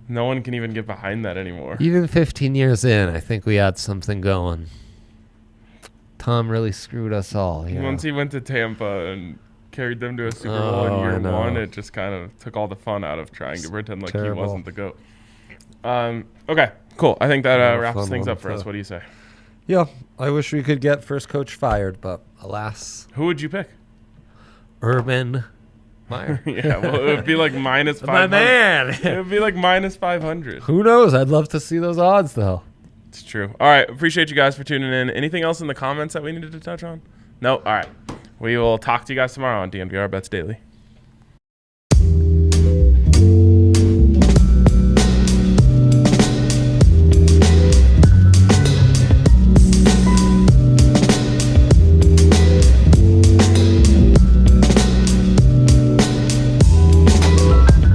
[SPEAKER 1] No one can even get behind that anymore.
[SPEAKER 2] Even 15 years in, I think we had something going. Tom really screwed us all.
[SPEAKER 1] Once he went to Tampa and carried them to a Super Bowl in year one, it just kind of took all the fun out of trying to pretend like he wasn't the GOAT. Okay, cool. I think that wraps things up for us. What do you say?
[SPEAKER 2] Yeah, I wish we could get first coach fired, but alas.
[SPEAKER 1] Who would you pick?
[SPEAKER 2] Urban Meyer.
[SPEAKER 1] Yeah, well, it would be like minus 500.
[SPEAKER 2] My man.
[SPEAKER 1] It would be like minus 500.
[SPEAKER 2] Who knows? I'd love to see those odds, though.
[SPEAKER 1] It's true. All right. Appreciate you guys for tuning in. Anything else in the comments that we needed to touch on? No? All right. We will talk to you guys tomorrow on DNVR Bets Daily.